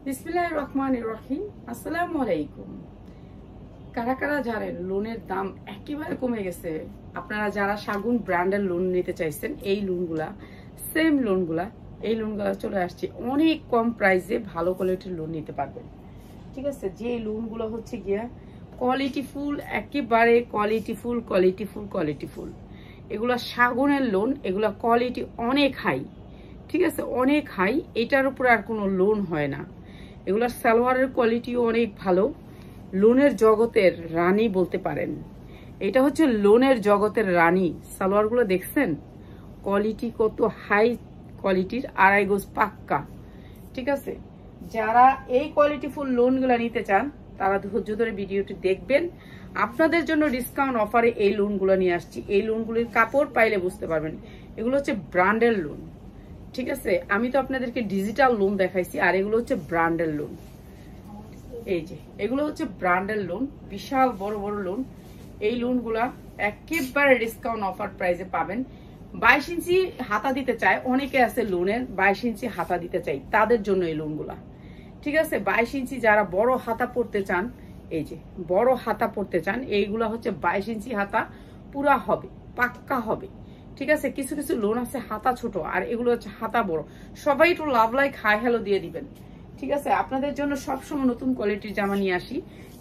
বিসমিল্লাহির রহমানির রহিম। আসসালামু আলাইকুম। কারা কারা জানেন লোনের দাম একেবারে কমে গেছে? আপনারা যারা শাগুন ব্র্যান্ডের লোন নিতে চাইছেন, এই লোনগুলা সেম লোনগুলা এই লোনগুলা চলে আসছে অনেক কম প্রাইসে, ভালো কোয়ালিটির লোন নিতে পারবেন। ঠিক আছে, যে লোনগুলো হচ্ছে গিয়া কোয়ালিটিফুল, একেবারে কোয়ালিটিফুল। এগুলা শাগুনের লোন, এগুলা কোয়ালিটি অনেক হাই। ঠিক আছে, অনেক হাই, এটার উপর আর কোনো লোন হয় না। এগুলার সালোয়ারের কোয়ালিটিও অনেক ভালো, লোনের জগতের রানী বলতে পারেন। এটা হচ্ছে লোনের জগতের রানী। সালোয়ারগুলো দেখছেন কোয়ালিটি কত হাই কোয়ালিটির, 2.5 গজ পাক্কা। ঠিক আছে, যারা এই কোয়ালিটিফুল লোনগুলো নিতে চান তারা ধৈর্য ধরে ভিডিওটি দেখবেন। আপনাদের জন্য ডিসকাউন্ট অফারে এই লোনগুলো নিয়ে আসছি। এই লোনগুলির কাপড় পাইলে বুঝতে পারবেন এগুলো হচ্ছে ব্র্যান্ডের লোন। ঠিক আছে, আমি তো আপনাদেরকে ডিজিটাল লোন দেখাইছি, আর এগুলো হচ্ছে ব্র্যান্ডের লোন। এই যে এগুলো হচ্ছে ব্র্যান্ডের লোন, বিশাল বড় বড় লোন। এই লোনগুলা একেবারে ডিসকাউন্ট অফার প্রাইসে পাবেন। 22 ইঞ্চি হাতা দিতে চায় অনেকে আছে, লোনের 22 ইঞ্চি হাতা দিতে চাই, তাদের জন্য এই লোনগুলা। ঠিক আছে, 22 ইঞ্চি যারা বড় হাতা পড়তে চান, এই যে বড় হাতা পড়তে চান, এইগুলা হচ্ছে 22 ইঞ্চি হাতা, পুরা হবে, পাক্কা হবে। ঠিক আছে, কিছু কিছু লোন আছে হাতা ছোট, আর এগুলো হচ্ছে হাতা বড়। সবাই একটু লাভ লাইক হাই হ্যালো দিয়ে দিবেন। ঠিক আছে, আপনাদের জন্য সবসময় নতুন কোয়ালিটির জামা নিয়ে আসি।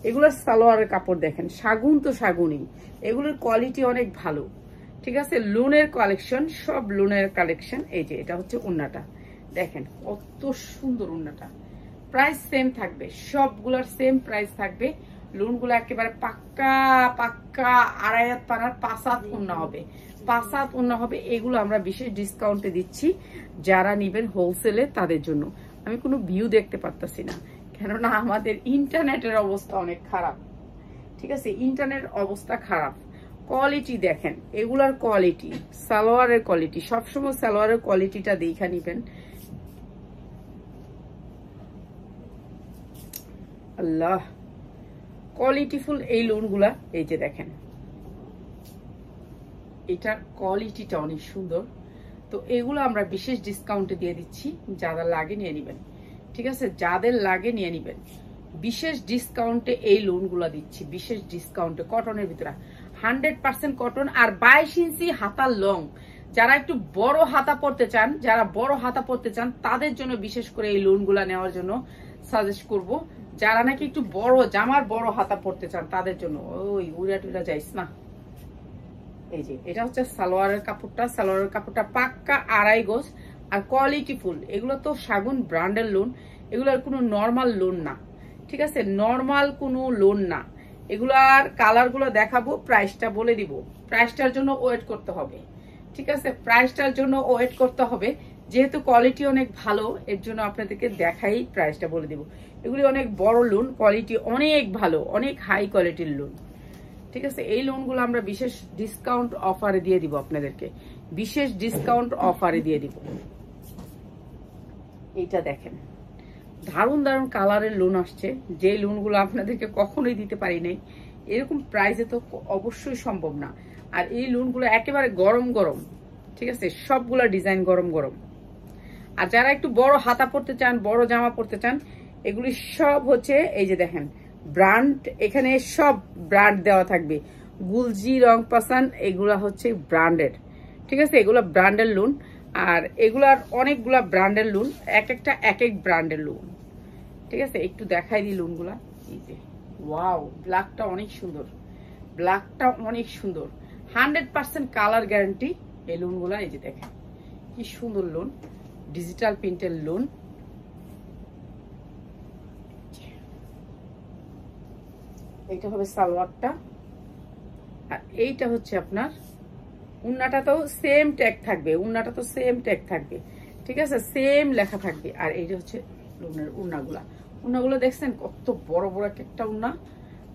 এগুলোর সালোয়ারের কাপড় দেখেন, শাগুন তো শাগুনই, এগুলোর কোয়ালিটি অনেক ভালো। ঠিক আছে, লোনের কালেকশন, সব লোনের কালেকশন। এই যে এটা হচ্ছে ওড়নাটা, দেখেন কত সুন্দর ওড়নাটা। প্রাইস সেম থাকবে, সবগুলোর সেম প্রাইস থাকবে। লোনগুলো একেবারে পাক্কা পাক্কা 2.5 হাত পানার 5 হাত ওড়না হবে, 5 হাত ওড়না হবে। এগুলো আমরা বিশেষ ডিসকাউন্টে দিচ্ছি যারা নিবেন হোলসেলে তাদের জন্য। আমি কোনো ভিউ দেখতে পারতাছি না, কেননা আমাদের ইন্টারনেটের অবস্থা অনেক খারাপ। ঠিক আছে, ইন্টারনেট অবস্থা খারাপ। কোয়ালিটি দেখেন, এগুলার কোয়ালিটি, সালোয়ারের কোয়ালিটি, সবসময় সালোয়ারের কোয়ালিটিটা দেখে নিবেন। আল্লাহ, কোয়ালিটিফুল এই লোনগুলা। এই যে দেখেন, এটার কোয়ালিটিটা অনেক সুন্দর। তো এগুলো আমরা বিশেষ ডিসকাউন্টে দিয়ে দিচ্ছি, যাদের লাগে নিয়ে নিবেন। ঠিক আছে, যাদের লাগে নিয়ে নিবেন, বিশেষ ডিসকাউন্টে এই লোনগুলো দিচ্ছি, বিশেষ ডিসকাউন্টে। কটনের ভিতরে 100% কটন, আর 22 ইঞ্চি হাতার লং। যারা একটু বড় হাতা পড়তে চান, তাদের জন্য বিশেষ করে এই লোনগুলা নেওয়ার জন্য সাজেস্ট করব। যারা নাকি একটু বড় জামার বড় হাতা পড়তে চান তাদের জন্য, ওই উড়া টুরা যাইস না। এই যে এটা হচ্ছে সালোয়ারের কাপড়টা, সালোয়ারের কাপড়টা পাক্কা 2.5 গজ, আর কোয়ালিটিফুল। এগুলো তো শাগুন ব্র্যান্ডের লোন, এগুলোর কোনো নর্মাল লোন না। ঠিক আছে, নর্মাল কোনো লোন না। এগুলার কালার গুলো দেখাবো, প্রাইসটা বলে দিব। প্রাইসটার জন্য ওয়েট করতে হবে। ঠিক আছে, প্রাইসটার জন্য ওয়েট করতে হবে, যেহেতু কোয়ালিটি অনেক ভালো, এর জন্য আপনাদেরকে দেখাই প্রাইসটা বলে দিব। এগুলি অনেক বড় লোন, কোয়ালিটি অনেক ভালো, অনেক হাই কোয়ালিটির লোন। ঠিক আছে, এই লোনগুলো আমরা বিশেষ ডিসকাউন্ট অফারে দিয়ে দিব আপনাদেরকে, বিশেষ ডিসকাউন্ট অফারে দিয়ে দিব। এইটা দেখেন, দারুণ দারুণ কালারের লোন আসছে, যে লোনগুলো আপনাদেরকে কখনোই দিতে পারি নাই। এরকম প্রাইসে তো অবশ্যই সম্ভব না। আর এই লোনগুলো একেবারে গরম গরম। ঠিক আছে, সবগুলা ডিজাইন গরম গরম। আর যারা একটু বড় হাতা পড়তে চান, বড় জামা পড়তে চান, এগুলি সব হচ্ছে এই যে দেখেন ব্র্যান্ড, এখানে সব ব্র্যান্ড দেওয়া থাকবে। গুলজি, রং পাসান, এগুলা হচ্ছে ব্র্যান্ডেড। ঠিক আছে, এগুলা ব্র্যান্ডের লোন, আর এগুলার অনেকগুলা ব্র্যান্ডের লোন, এক একটা এক এক ব্র্যান্ডের লোন। ঠিক আছে, একটু দেখাই দিই লোনগুলা। এই যে ওয়াও, ব্ল্যাকটা অনেক সুন্দর, ব্ল্যাকটা অনেক সুন্দর, 100% কালার গ্যারান্টি এই লোনগুলা। এই যে দেখেন কি সুন্দর লোন, ডিজিটাল প্রিন্টের লোন। এইটা হবে সালোয়ারটা, আর এইটা হচ্ছে আপনার উন্নাটা। তো সেম ট্যাগ থাকবে, উন্নাটা তো সেম ট্যাগ থাকবে। ঠিক আছে, সেম লেখা থাকবে। আর এইটা হচ্ছে লোনের উন্নাগুলো দেখছেন কত বড় বড় একটা উন্না।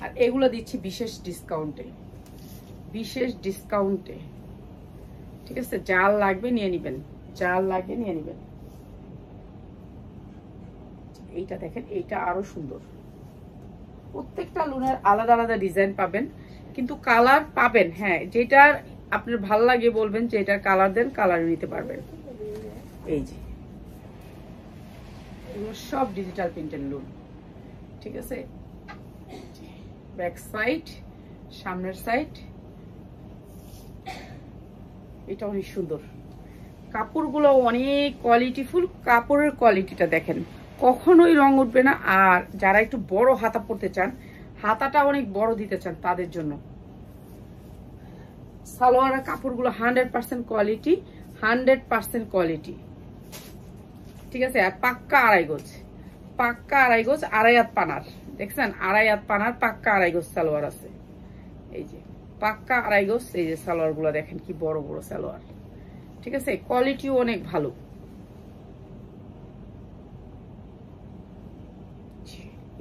আর এগুলো দিচ্ছি বিশেষ ডিসকাউন্টে, বিশেষ ডিসকাউন্টে। ঠিক আছে, যার লাগবে নিয়ে নিবেন, যার লাগবে নিয়ে নিবেন। এইটা দেখেন, এইটা আরো সুন্দর। প্রত্যেকটা লোনের আলাদা আলাদা ডিজাইন পাবেন, কিন্তু কালার পাবেন। হ্যাঁ, যেটার আপনার ভালো লাগে বলবেন যে এটার কালার দেন, কালার নিতে পারবেন। এই যে এগুলো সব ডিজিটাল প্রিন্টের লোন, ঠিক আছে। ব্যাক সাইড, সামনের সাইড, এটা অনেক সুন্দর। কাপড়গুলো অনেক কোয়ালিটিফুল, কাপড়ের কোয়ালিটিটা দেখেন, কখনোই রং উঠবে না। আর যারা একটু বড় হাতা পরতে চান, হাতাটা অনেক বড় দিতে চান, তাদের জন্য সালোয়ারের কাপড়গুলো 100% কোয়ালিটি, 100% কোয়ালিটি, ঠিক আছে। আর পাক্কা আড়াই গজ, পাক্কা আড়াই গজ, আড়াই হাত পানার, দেখছেন আড়াই হাত পানার পাক্কা আড়াই গজ সালোয়ার আছে। এই যে পাক্কা আড়াই গজ, এই যে সালোয়ার গুলো দেখেন কি বড় বড় সালোয়ার, ঠিক আছে। কোয়ালিটিও অনেক ভালো।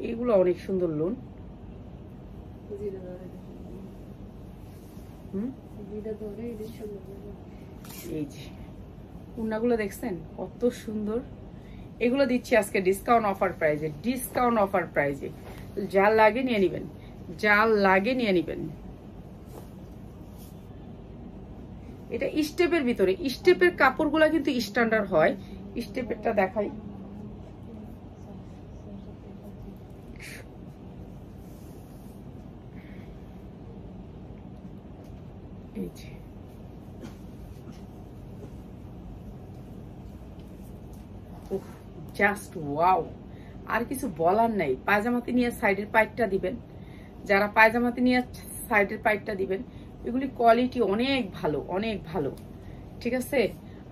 এইগুলো অনেক সুন্দর লোন। এই যে উন্নাগুলো দেখছেন কত সুন্দর। এগুলো দিচ্ছি আজকে ডিসকাউন্ট অফার প্রাইজে, ডিসকাউন্ট অফার প্রাইজে। যা লাগে নিয়ে নিবেন, যা লাগে নিয়ে নিবেন। এটা স্টেপের ভিতরে, স্টেপের কাপড়গুলো কিন্তু স্ট্যান্ডার্ড হয়। স্টেপেরটা দেখাই, এই যে জাস্ট ওয়াও, আর কিছু বলার নাই। পায়জামাতে নিয়ে সাইডের পাইটটা দিবেন, যারা পায়জামাতে নিয়ে সাইডের পাইটটা দিবেন, এগুলি কোয়ালিটি অনেক ভালো, অনেক ভালো, ঠিক আছে।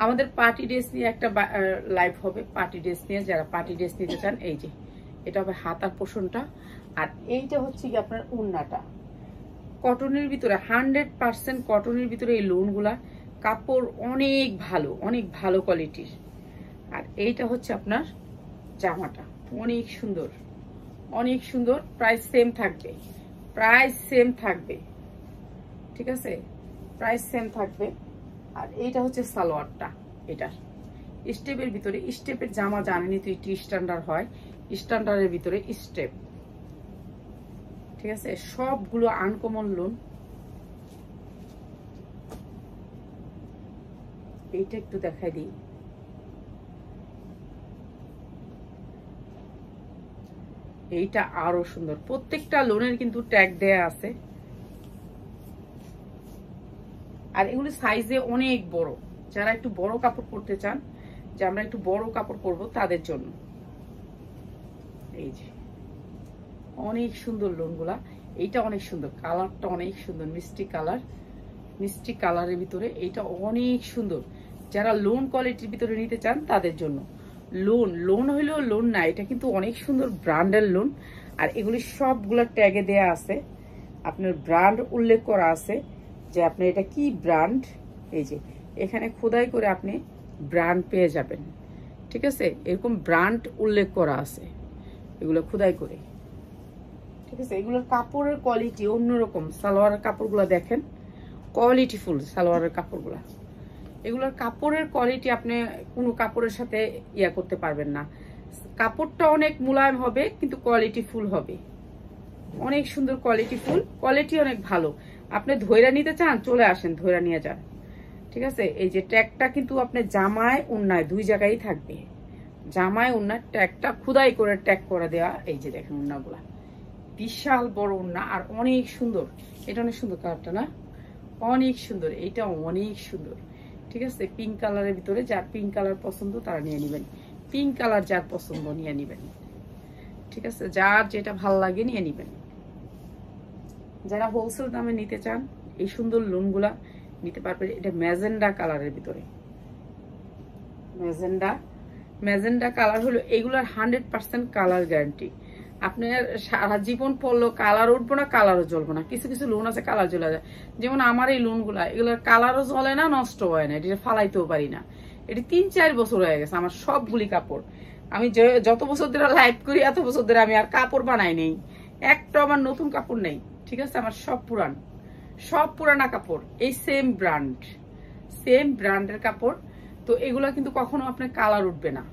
আমাদের পার্টি ড্রেস নিয়ে একটা লাইভ হবে, পার্টি ড্রেস নিয়ে, যারা পার্টি ড্রেস নিতে চান। এই যে এটা হবে হাতার পোষণটা, আর এইটা হচ্ছে কি আপনার উন্নাটা। কটনের ভিতরে 100% কটনের ভিতরে এই লোনগুলা, কাপড় অনেক ভালো, অনেক ভালো কোয়ালিটির। আর এইটা হচ্ছে আপনার জামাটা, অনেক সুন্দর, অনেক সুন্দর। প্রাইস সেম থাকবে, প্রাইস সেম থাকবে, ঠিক আছে, প্রাইস সেম থাকবে। আর এইটা হচ্ছে সালোয়ারটা, এটার স্টেপের ভিতরে, স্টেপের জামা জানেনি তো একটু স্ট্যান্ডার্ড হয়, স্ট্যান্ডার্ডের ভিতরে স্টেপ, ঠিক আছে। সবগুলো আনকমন লোন। এইটা একটু দেখাই দিই, এইটা আরো সুন্দর। প্রত্যেকটা লোনের কিন্তু ট্যাগ দেয়া আছে, আর এগুলি সাইজে অনেক বড়। যারা একটু বড় কাপড় পরতে চান, যে আমরা একটু বড় কাপড় পরবো, তাদের জন্য এই যে অনেক সুন্দর লোনগুলা। এইটা অনেক সুন্দর, কালারটা অনেক সুন্দর, মিষ্টি কালার, মিষ্টি কালারের ভিতরে এইটা অনেক সুন্দর। যারা লোন কোয়ালিটির ভিতরে নিতে চান, তাদের জন্য। লোন লোন হইলেও লোন না, এটা কিন্তু অনেক সুন্দর ব্র্যান্ডের লোন। আর এগুলি সবগুলো ট্যাগে দেয়া আছে, আপনার ব্র্যান্ড উল্লেখ করা আছে যে আপনি এটা কি ব্র্যান্ড। এই যে এখানে খোদাই করে আপনি ব্র্যান্ড পেয়ে যাবেন, ঠিক আছে। এরকম ব্র্যান্ড উল্লেখ করা আছে এগুলো খোদাই করে, ঠিক আছে। এগুলোর কাপড়ের কোয়ালিটি অন্যরকম। সালোয়ারের কাপড়গুলো দেখেন, কোয়ালিটিফুল সালোয়ারের কাপড়গুলা। এগুলোর কাপড়ের কোয়ালিটি আপনি কোনো কাপড়ের সাথে ইয়া করতে পারবেন না। কাপড়টা অনেক মোলায়েম হবে, কিন্তু কোয়ালিটি ফুল হবে, অনেক সুন্দর কোয়ালিটি ফুল, কোয়ালিটি অনেক ভালো। আপনি ধইরা নিতে চান, চলে আসেন, ধইরা নিয়ে যান, ঠিক আছে। এই যে ট্যাগটা কিন্তু আপনি জামায় উন্নায় দুই জায়গায় থাকবে, জামায় উন্নার ট্যাগটা খুদাই করে ট্যাগ করে দেওয়া। এই যে দেখেন উন্নাগুলা, বিশাল বড় উন্না, আর অনেক সুন্দর। এটা অনেক সুন্দর কালারটা না, অনেক সুন্দর, এইটা অনেক সুন্দর, ঠিক আছে। পিঙ্ক কালারের ভিতরে, যার পিঙ্ক কালার পছন্দ তারা নিয়ে নেবেন, পিঙ্ক কালার যার পছন্দ নিয়ে নেবেন, ঠিক আছে। যার যেটা ভাল লাগে নিয়ে নেবেন। যারা হোলসেল দামে নিতে চান, এই সুন্দর লোনগুলা নিতে পারবেন। এটা ম্যাজেন্ডা কালারের ভিতরে, ম্যাজেন্ডা, ম্যাজেন্ডা কালার হলো এগুলার 100% কালার গ্যারান্টি। আপনার সারা জীবন পরলো কালার উঠবো না, কালারও জ্বলবো না। কিছু কিছু লোন আছে কালার জ্বলে যায়, যেমন আমার এই লোনগুলা, এগুলোর কালারও জ্বলে না, নষ্ট হয় না, এটা ফালাইতেও পারি না। এটি 3-4 বছর হয়ে গেছে আমার সবগুলি কাপড়। আমি যত বছর ধরে লাইভ করি, এত বছর ধরে আমি আর কাপড় বানাই নেই, একটা আমার নতুন কাপড় নেই, ঠিক আছে। আমার সব পুরান, সব পুরানা কাপড়, এই সেম ব্র্যান্ড, সেম ব্র্যান্ডের কাপড়। তো এগুলা কিন্তু কখনো আপনার কালার উঠবে না,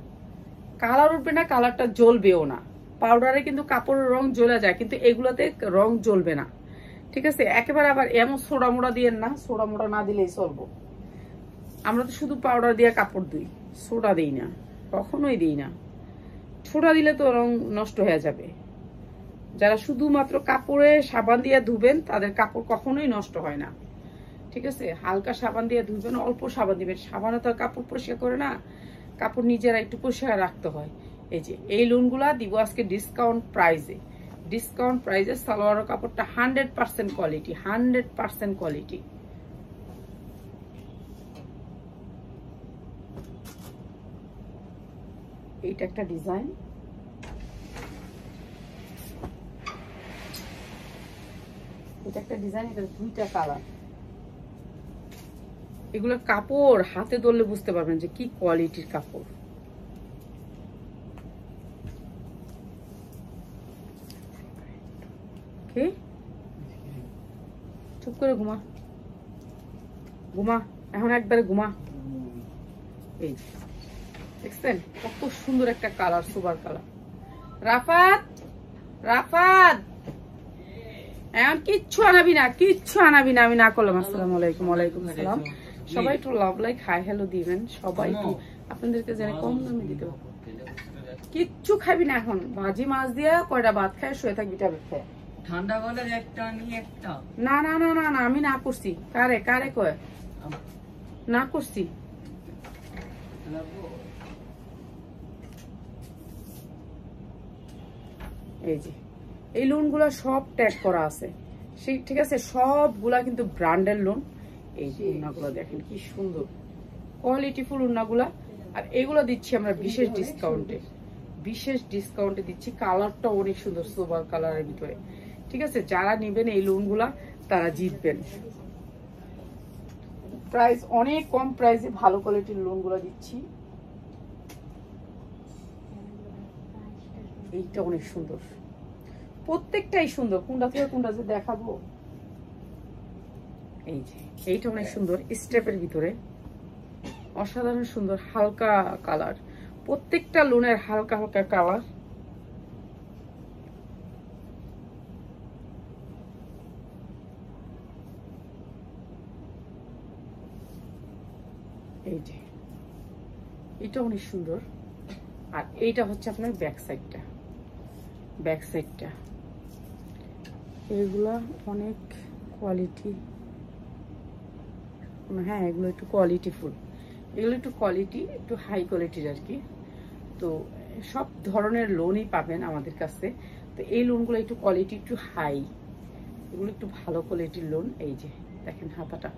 কালার উঠবে না, কালারটা জ্বলবেও না। পাউডারে কিন্তু কাপড়ের রং জ্বলে যায়, কিন্তু এগুলাতে রং জ্বলবে না, ঠিক আছে। একেবারে আবার এমন সোডা মোড়া দিয়েন না, সোডা মোড়া না দিলেই চলবো। আমরা তো শুধু পাউডার দিয়ে কাপড় দিই, সোডা দিই না, কখনোই দিই না, ছোড়া দিলে তো রং নষ্ট হয়ে যাবে। যারা শুধুমাত্র কাপড়ে সাবান দিয়ে ধুবেন তাদের কাপড় কখনোই নষ্ট হয় না, ঠিক আছে? হালকা সাবান দিয়ে ধুবেন, অল্প সাবান দিবেন। সাবানে তো আর কাপড় পরিষ্কার করে না, কাপড় নিজেরা একটু পরিষ্কার রাখতে হয়। এই যে এই লোনগুলা দিব আজকে ডিসকাউন্ট প্রাইসে। ডিসকাউন্ট প্রাইসে সালোয়ার কাপড়টা 100% কোয়ালিটি, 100% কোয়ালিটি। এইটা একটা ডিজাইন, এটা একটা ডিজাইন, এটা দুইটা কালার। এগুলোর কাপড় হাতে ধরলে বুঝতে পারবেন যে কি কোয়ালিটির কাপড়। চুপ করে ঘুমা, ঘুমা এখন একবারে ঘুমা। এই দেখছেন কত সুন্দর একটা colour, super colour. Rafat, Rafat এখন কিচ্ছু আনাবি না, কিচ্ছু আনাবি না। আমি না করলাম। আসসালামু আলাইকুম। ওয়ালাইকুম আসসালাম। সবাই একটু লাভ লাইক হাই হ্যালো দিবেন, সবাই একটু আপনাদেরকে জানি কম দামে দিতে হবে। কিচ্ছু খাবি না এখন, ভাজি মাছ দিয়ে কয়টা ভাত খায় শুয়ে থাকবি ট্যাবলেট খায়। ঠান্ডা গলে একটা নিয়ে একটা। না না না না না, আমি না করছি। কারে কারে কয় না করছি? এই যে এই লোনগুলা সব ট্যাগ করা আছে, ঠিক আছে? সবগুলা কিন্তু ব্র্যান্ডের লোন। এই যে উন্নাগুলো দেখেন কি সুন্দর কোয়ালিটিফুল উন্নাগুলা। আর এগুলো দিচ্ছি আমরা বিশেষ ডিসকাউন্টে, বিশেষ ডিসকাউন্টে দিচ্ছি। কালারটা অনেক সুন্দর, সোবার কালারের ভিতরে, ঠিক আছে? যারা নেবেন এই লোনগুলা তারা জিতবেন। প্রাইস অনেক কম প্রাইসে ভালো কোয়ালিটির লোনগুলো দিচ্ছি। এইটা অনেক সুন্দর, প্রত্যেকটাই সুন্দর। কোনটা থেকে কোনটা যে দেখাবো। এই যে এইটা অনেক সুন্দর, স্টেপের ভিতরে অসাধারণ সুন্দর, হালকা কালার। প্রত্যেকটা লোনের হালকা হালকা কালার। এই যে এটা অনেক সুন্দর। আর এইটা হচ্ছে আপনার ব্যাক সাইডটা, ব্যাক সাইডটা এগুলা অনেক কোয়ালিটি। হ্যাঁ এগুলো একটু কোয়ালিটিফুল, এগুলো একটু কোয়ালিটি, একটু হাই কোয়ালিটির আর কি। তো সব ধরনের লোনই পাবেন আমাদের কাছে। তো এই লোনগুলো একটু কোয়ালিটি একটু হাই, এগুলো একটু ভালো কোয়ালিটির লোন। এই যে দেখেন হাতাটা,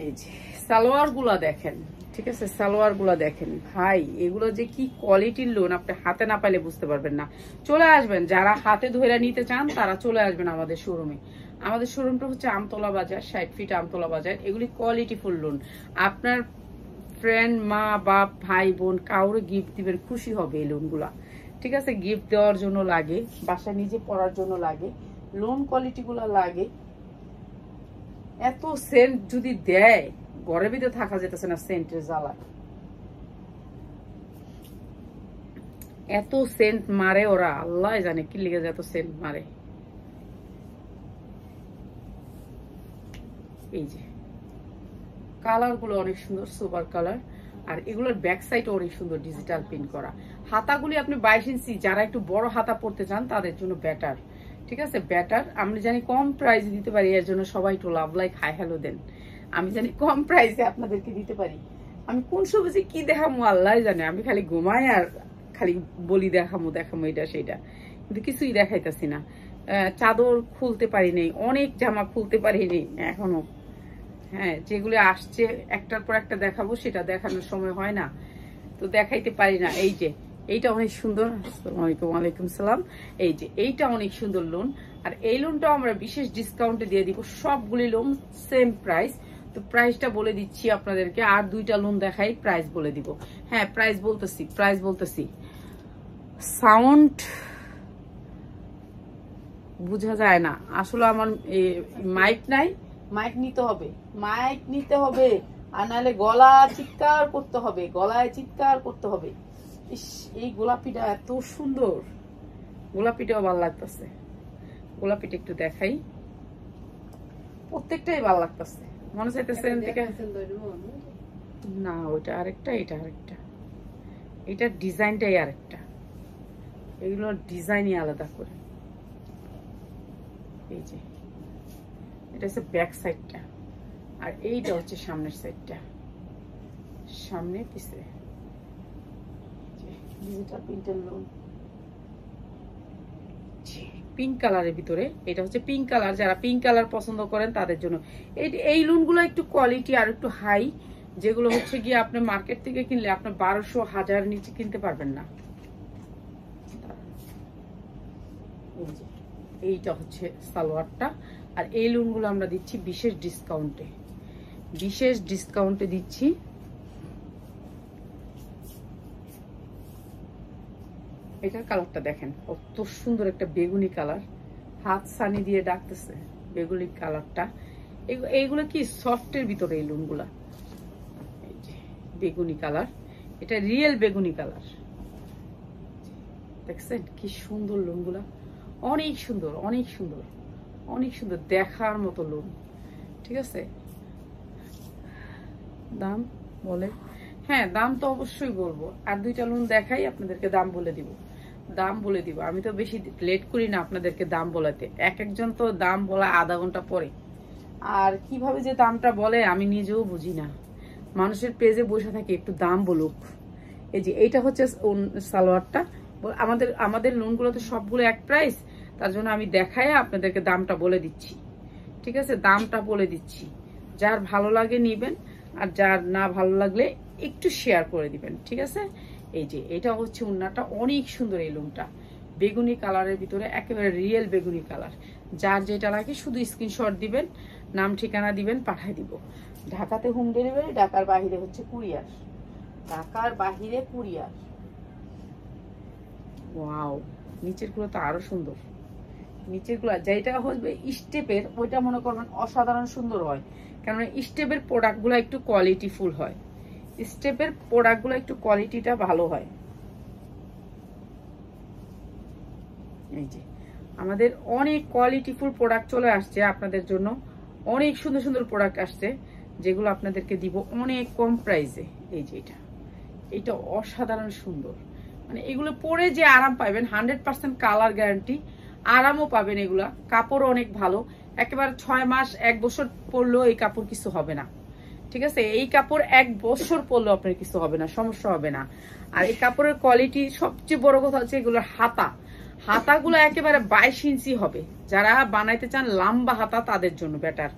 এই যে সালোয়ার গুলা দেখেন, ঠিক আছে? সালোয়ার গুলা দেখেন ভাই, এগুলো যে কি কোয়ালিটির লোন আপনি হাতে না পাইলে বুঝতে পারবেন না। চলে আসবেন, যারা হাতে ধরে নিতে চান তারা চলে আসবেন আমাদের শোরুমে। আমাদের শোরুমটা হচ্ছে আমতলা বাজার, 60 ফিট আমতলা বাজার। এগুলি কোয়ালিটিফুল লোন। আপনার ফ্রেন্ড, মা বাপ, ভাই বোন কাউরে গিফট দিবেন, খুশি হবে এই লোনগুলা, ঠিক আছে? গিফট দেওয়ার জন্য লাগে, বাসায় নিজে পড়ার জন্য লাগে, লোন কোয়ালিটি গুলা লাগে। এত সেন্ট যদি দেয় ঘরের ভিতরে থাকা যেতেছে না সেন্টের জ্বালায়। এত সেন্ট মারে ওরা, আল্লাহ জানে কি লিগে এত সেন্ট মারে। এই যে কালার গুলো অনেক সুন্দর, সুপার কালার। আর এগুলোর ব্যাক সাইড অনেক সুন্দর, ডিজিটাল প্রিন্ট করা। হাতাগুলি আপনি 22 ইঞ্চি, যারা একটু বড় হাতা পড়তে চান তাদের জন্য বেটার, ঠিক আছে? বেটার। আমি জানি কম প্রাইসে দিতে পারি, এর জন্য সবাই একটু লাভ লাইক হাই হ্যালো দেন। আমি জানি কম প্রাইসে আপনাদেরকে দিতে পারি। আমি কোন সবজি কি দেখামো আল্লাহ জানে। আমি খালি ঘুমাই আর খালি বলি দেখামো দেখামো এটা সেইটা, কিন্তু কিছুই দেখাইতেছি না। চাদর খুলতে পারি নাই, অনেক জামা খুলতে পারি নাই এখনো। হ্যাঁ যেগুলো আসছে একটার পর একটা দেখাবো, সেটা দেখানোর সময় হয় না, তো দেখাইতে পারি না। এই যে এইটা অনেক সুন্দর, আসসালামু আলাইকুম। ওয়ালাইকুম সালাম। এই যে এইটা অনেক সুন্দর লোন। আর এই লোনটাও আমরা বিশেষ ডিসকাউন্টে দিয়ে দিব। সবগুলি লোন সেম প্রাইস। তো প্রাইসটা বলে দিচ্ছি আপনাদেরকে। আর দুইটা লোন দেখাই, প্রাইস বলে দিব। হ্যাঁ প্রাইস বলতেছি, প্রাইস বলতেছি। সাউন্ড বোঝা যায় না আসলে, আমার মাইক নাই, মাইক নিতে হবে, মাইক নিতে হবে, আর নাহলে গলা চিৎকার করতে হবে, গলায় চিৎকার করতে হবে। ইস এই গোলাপিটা এত সুন্দর, গোলাপিটাও ভালো লাগতেছে। গোলাপিটা একটু দেখাই, প্রত্যেকটাই ভালো লাগতেছে। মনে চাইতেছে না, ওইটা আরেকটা, এটা আরেকটা, এটার ডিজাইনটাই আরেকটা, এগুলোর ডিজাইনই আলাদা করে। এই যে এটা হচ্ছে ব্যাক সাইডটা, আর এইটা হচ্ছে সামনের সাইডটা, সামনে পিছে ডিজিটাল প্রিন্টের লোন, পিঙ্ক কালারের ভিতরে। এটা হচ্ছে পিঙ্ক কালার, যারা পিঙ্ক কালার পছন্দ করেন তাদের জন্য এই লোনগুলো একটু কোয়ালিটি আর একটু হাই, যেগুলো হচ্ছে গিয়ে আপনি মার্কেট থেকে কিনলে আপনি 1200-1000 নিচে কিনতে পারবেন না। এইটা হচ্ছে সালোয়ারটা, আর এই লোনগুলো আমরা দিচ্ছি বিশেষ ডিসকাউন্টে দিচ্ছি। এটার কালারটা দেখেন, কত সুন্দর একটা বেগুনি কালার, হাত সানি দিয়ে ডাকতেছে বেগুনি কালারটা। এইগুলো কি সফটের ভিতরে এই লোনগুলা, বেগুনি কালার, এটা রিয়েল বেগুনি কালার। দেখছেন কি সুন্দর লোনগুলা, অনেক সুন্দর, অনেক সুন্দর, অনেক সুন্দর, দেখার মতো লোন। ঠিক আছে, দাম বলে, হ্যাঁ দাম তো অবশ্যই বলবো, আর দুইটা লোন দেখাই আপনাদেরকে দাম বলে দিব, আমি তো বেশি লেট করি না আপনাদেরকে দাম বলাতে, একজন তো দাম বলা আধা ঘন্টা পরে, আর কিভাবে যে দামটা বলে আমি নিজেও বুঝি না। মানুষের পেজে বসে থাকে একটু দাম বলুক। এই যে এইটা হচ্ছে সালোয়ারটা, আমাদের লোনগুলো তো সবগুলো এক প্রাইস, তার জন্য আমি দেখাই আপনাদেরকে দামটা বলে দিচ্ছি। ঠিক আছে, দামটা বলে দিচ্ছি, যার ভালো লাগে নিবেন, আর যার না ভালো লাগলে একটু শেয়ার করে দিবেন। ঠিক আছে, এই যে এটা হচ্ছে ওন্নাটা, অনেক সুন্দর এই লোনটা, বেগুনি কালারের ভিতরে, একেবারে রিয়েল বেগুনি কালার। যার যেটা লাগে শুধু স্ক্রিনশট দিবেন, নাম ঠিকানা দিবেন, পাঠিয়ে দিব। ঢাকাতে হোম ডেলিভারি, ঢাকার বাহিরে হচ্ছে কুরিয়ার, ওয়াও, নিচের গুলো তো আরো সুন্দর, নিচের গুলো যেটা হবে স্টেপের, ওইটা মনে করবেন অসাধারণ সুন্দর হয়, কারণ স্টেপের প্রোডাক্ট গুলো একটু কোয়ালিটি ফুল হয়, স্টেপের প্রোডাক্ট গুলো একটু কোয়ালিটিটা ভালো হয়। এই যে আমাদের অনেক কোয়ালিটিফুল প্রোডাক্ট চলে আসছে আপনাদের জন্য, অনেক সুন্দর সুন্দর প্রোডাক্ট আসছে, যেগুলো আপনাদেরকে দিব অনেক কম প্রাইসে। এই যে এটা অসাধারণ সুন্দর, মানে এগুলো পরে যে আরাম পাবেন, 100% কালার গ্যারান্টি, আরামও পাবেন। এগুলা কাপড় অনেক ভালো, একেবারে 6 মাস 1 বছর পরলেও এই কাপড় কিছু হবে না। ঠিক আছে, এই কাপড় 1 বছর পরলেও আপনার কিছু হবে না, সমস্যা হবে না। আর এই কাপড়ের কোয়ালিটি, সবচেয়ে বড় কথা হচ্ছে এগুলোর হাতাগুলো একেবারে 22 ইঞ্চি হবে, যারা বানাইতে চান লম্বা হাতা তাদের জন্য বেটার।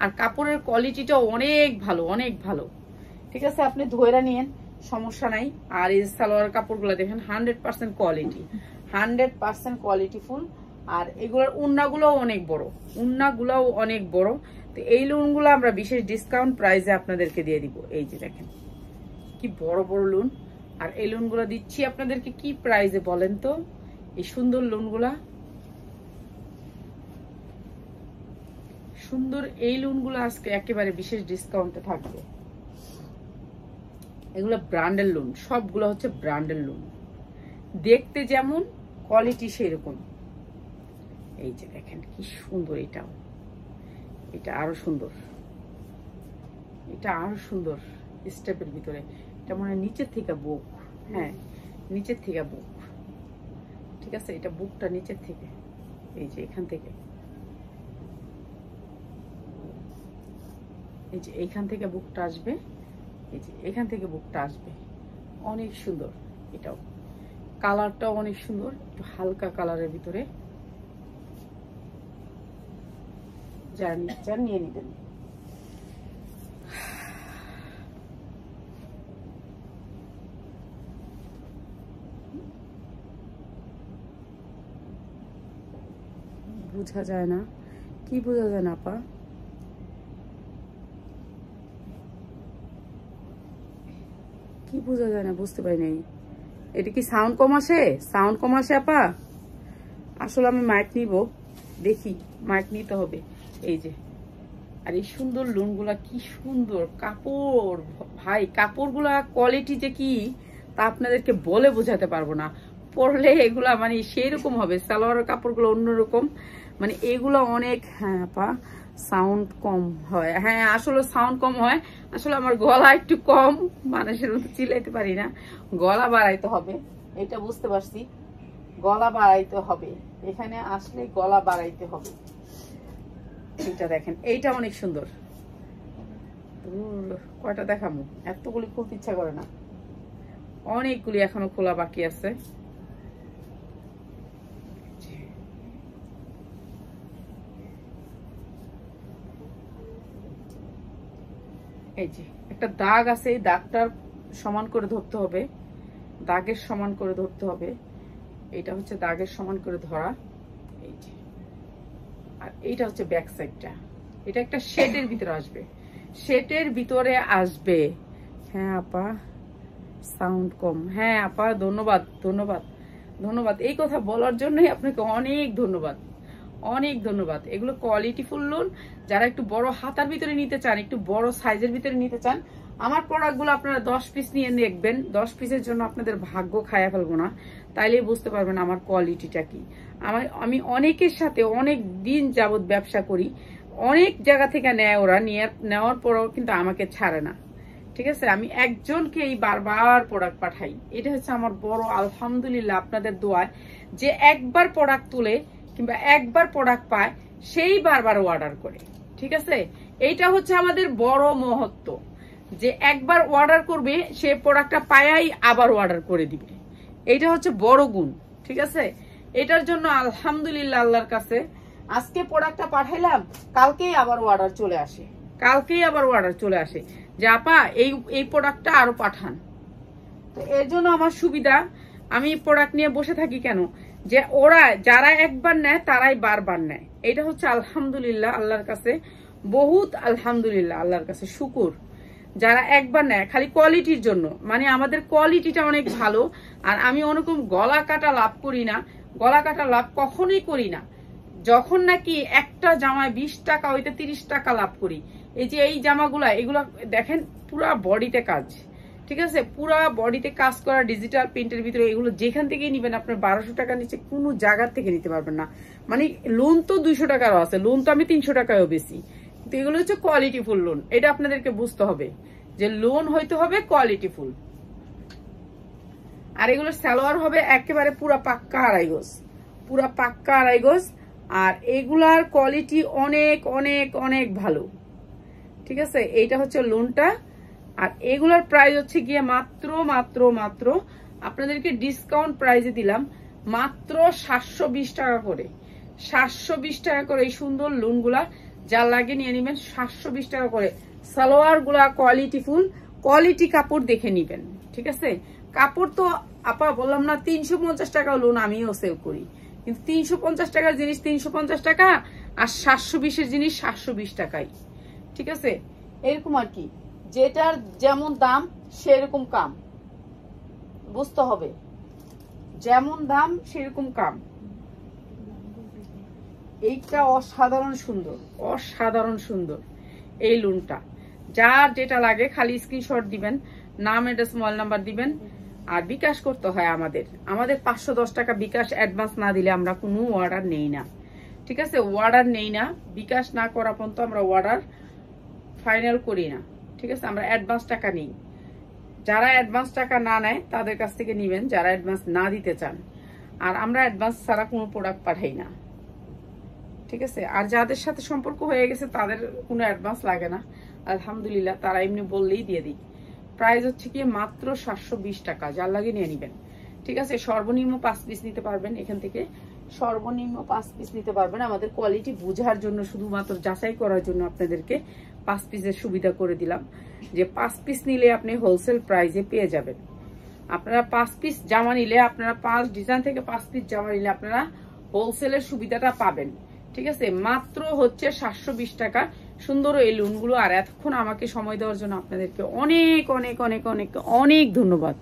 আর কাপড়ের কোয়ালিটিটা অনেক ভালো, অনেক ভালো। ঠিক আছে, আপনি ধৈর্য নিয়েন, সমস্যা নাই। আর এই সালোয়ার কাপড়গুলো দেখেন 100% কোয়ালিটি, 100% কোয়ালিটি ফুল। আর এগুলোর উন্নাগুলোও অনেক বড়, তো এই লোনগুলো আমরা বিশেষ ডিসকাউন্ট প্রাইসে আপনাদেরকে দিয়ে দিব। এই যে দেখেন কি বড় বড় লোন, আর এই লোনগুলো দিচ্ছি আপনাদেরকে কি প্রাইসে বলেন তো? এই সুন্দর লোনগুলা, এই লোনগুলো আজকে একেবারে বিশেষ ডিসকাউন্টে থাকবে। এগুলো ব্র্যান্ডের লোন, সবগুলো হচ্ছে ব্র্যান্ডের লোন, দেখতে যেমন কোয়ালিটি সেরকম। এই যে দেখেন কি সুন্দর, এটা আরো সুন্দর, স্টেপের ভিতরে। এটা মানে নিচের থেকে বুক, হ্যাঁ নিচের থেকে বুক। ঠিক আছে, এটা বুকটা নিচের থেকে, এই যে এখান থেকে, এই যে এইখান থেকে বুকটা আসবে, এই যে এখান থেকে বুকটা আসবে, অনেক সুন্দর। এটাও কালারটাও অনেক সুন্দর, একটু হালকা কালারের ভিতরে। যারা নিতে চান নিয়ে নিবেন। বোঝা যায় না, কি বোঝা যায় না আপা? কি বোঝা যায় না, বুঝতে পারি নাই। এটা কি সাউন্ড কম আসে আপা? আসলে আমি মাইক নিব, দেখি মাইক নিতে হবে। এই যে, আর এই সুন্দর লোনগুলা, কি সুন্দর কাপড় ভাই, কাপড়গুলা কোয়ালিটি যে কি তা আপনাদেরকে বলে বোঝাতে পারবো না। পরলে এগুলা মানে সেই রকম হবে, সালোয়ারের কাপড়গুলো অন্যরকম, মানে এগুলো অনেক। হ্যাঁ আপা, সাউন্ড কম হয়। হ্যাঁ আসলে সাউন্ড কম হয়, আসলে আমার গলা একটু কম, মানুষের মতো চিল্লাইতে পারি না, গলা বাড়াইতে হবে, এটা বুঝতে পারছি, গলা বাড়াইতে হবে, এখানে আসলে গলা বাড়াইতে হবে। এটা দেখেন, এইটা অনেক সুন্দর। কয়টা দেখামু, এতগুলি খুলতে ইচ্ছা করে না, অনেকগুলি এখনো খোলা বাকি আছে। এই যে একটা দাগ আছে, এই দাগটার সমান করে ধরতে হবে, দাগের সমান করে ধরতে হবে, এটা হচ্ছে দাগের সমান করে ধরা। এই যে, আর এইটা হচ্ছে ব্যাক সাইডটা, এটা একটা শেডের ভিতরে আসবে, শেডের ভিতরে আসবে। হ্যাঁ আপা সাউন্ড কম, হ্যাঁ আপা ধন্যবাদ ধন্যবাদ ধন্যবাদ, এই কথা বলার জন্যই আপনাকে অনেক ধন্যবাদ, অনেক ধন্যবাদ। এগুলো কোয়ালিটিফুল লোন, যারা একটু বড় হাতার ভিতরে নিতে চান, একটু বড় সাইজের ভিতরে নিতে চান, আমার প্রোডাক্টগুলো আপনারা 10 পিস নিয়ে দেখবেন, 10 পিসের জন্য আপনাদের ভাগ্য খায়া ফেলবো না, তাইলেই বুঝতে পারবেন আমার কোয়ালিটিটা কি। আমি অনেকের সাথে অনেক দিন যাবত ব্যবসা করি, অনেক জায়গা থেকে নেয় ওরা, নেওয়ার পরেও কিন্তু আমাকে ছাড়ে না, ঠিক আছে। আমি একজনকে এই বারবার প্রোডাক্ট পাঠাই, এটা হচ্ছে আমার বড় আলহামদুলিল্লাহ আপনাদের দোয়ায়, যে একবার প্রোডাক্ট তুলে কিংবা একবার প্রোডাক্ট পায় সেই বারবার অর্ডার করে, ঠিক আছে। এইটা হচ্ছে আমাদের বড় মহত্ব, যে একবার অর্ডার করবে সে প্রোডাক্টটা পায়াই আবার অর্ডার করে দিবে, এইটা হচ্ছে বড় গুণ, ঠিক আছে। এটার জন্য আলহামদুলিল্লাহ আল্লাহর কাছে, আজকে প্রোডাক্টটা পাঠাইলাম, কালকেই আবার অর্ডার চলে আসে, কালকেই আবার অর্ডার চলে আসে যে আপা এই প্রোডাক্টটা আরো পাঠান। তো এর জন্য আমার সুবিধা, আমি প্রোডাক্ট নিয়ে বসে থাকি কেন, যে ওরা যারা একবার নেয় তারাই বারবার নেয়, এটা হচ্ছে আলহামদুলিল্লাহ আল্লাহর কাছে, বহুত আলহামদুলিল্লাহ আল্লাহর কাছে শুকুর। যারা একবার নেয় খালি কোয়ালিটির জন্য, মানে আমাদের কোয়ালিটিটা অনেক ভালো, আর আমি ওরকম গলা কাটা লাভ করি না, গলা কাটা লাভ কখনোই করি না। যখন নাকি একটা জামায় 20 টাকা হইতে 30 টাকা লাভ করি, এই যে এই জামাগুলা, এগুলা দেখেন পুরা বডিতে কাজ, ঠিক আছে, পুরা বডিতে কাজ করা ডিজিটাল প্রিন্টের ভিতরে, এগুলো যেখান থেকেই নিবেন আপনার 1200 টাকা নিচে কোনো জায়গার থেকে নিতে পারবেন না। মানে লোন তো 200 টাকারও আছে, লোন তো আমি 300 টাকায়ও বেশি, কিন্তু এগুলো হচ্ছে কোয়ালিটিফুল লোন, এটা আপনাদেরকে বুঝতে হবে যে লোন হইতে হবে কোয়ালিটিফুল। আর এগুলো সালোয়ার হবে একেবারে পুরা পাক্কা আড়াই গজ, পুরা পাক্কা আড়াই গজ, আর এগুলার কোয়ালিটি অনেক অনেক অনেক ভালো, ঠিক আছে। এইটা হচ্ছে লোনটা, আর এগুলার প্রাইস হচ্ছে গিয়ে মাত্র মাত্র মাত্র আপনাদেরকে ডিসকাউন্ট প্রাইসে দিলাম মাত্র 720 টাকা করে, 720 টাকা করে এই সুন্দর লোনগুলা, যা লাগে নিয়ে নেবেন 720 টাকা করে। সালোয়ার গুলা কোয়ালিটিফুল, কোয়ালিটি কাপড় দেখে নিবেন, ঠিক আছে। কাপড় তো আপা বললাম না 350 টাকা লোন আমিও সেল করি, কিন্তু 350 টাকার জিনিস 350 টাকা, আর 720 এর জিনিস 720 টাকাই, ঠিক আছে। এরকম আর কি, যেটার যেমন দাম সেরকম কাম, বুঝতে হবে, যেমন দাম সেরকম কাম। এইটা অসাধারণ সুন্দর, অসাধারণ সুন্দর এই লোনটা। যার যেটা লাগে খালি স্ক্রিনশট দিবেন, নাম অ্যাড্রেস মোবাইল নাম্বার দিবেন, আর বিকাশ করতে হয় আমাদের 510 টাকা বিকাশ অ্যাডভান্স না দিলে আমরা কোনো অর্ডার নেই না, ঠিক আছে। অর্ডার নেই না, বিকাশ না করা পর্যন্ত আমরা অর্ডার ফাইনাল করি না, ঠিক আছে। আমরা অ্যাডভান্স টাকা নিই, যারা অ্যাডভান্স টাকা না নেয় তাদের কাছ থেকে নিবেন, যারা অ্যাডভান্স না দিতে চান। আর আমরা অ্যাডভান্স ছাড়া কোনো প্রোডাক্ট পাঠাই না, ঠিক আছে। আর যাদের সাথে সম্পর্ক হয়ে গেছে তাদের কোনো অ্যাডভান্স লাগে না, আলহামদুলিল্লাহ, তারা এমনি বললেই দিয়ে দিই। প্রাইস হচ্ছে কি মাত্র 720 টাকা, যার লাগে নিয়ে নিবেন, ঠিক আছে। সর্বনিম্ন 5 পিস নিতে পারবেন, এখান থেকে সর্বনিম্ন 5 পিস নিতে পারবেন। আমাদের কোয়ালিটি বোঝার জন্য, শুধুমাত্র যাচাই করার জন্য আপনাদেরকে 5 পিসের সুবিধা করে দিলাম, যে 5 পিস নিলে আপনি হোলসেল প্রাইসে পেয়ে যাবেন। আপনারা 5 পিস জামা নিলে, আপনারা 5 ডিজাইন থেকে 5 পিস জামা নিলে আপনারা হোলসেলের সুবিধাটা পাবেন, ঠিক আছে। মাত্র হচ্ছে 720 টাকা সুন্দর এই লোনগুলো। আর এতক্ষণ আমাকে সময় দেওয়ার জন্য আপনাদেরকে অনেক অনেক অনেক অনেক অনেক ধন্যবাদ।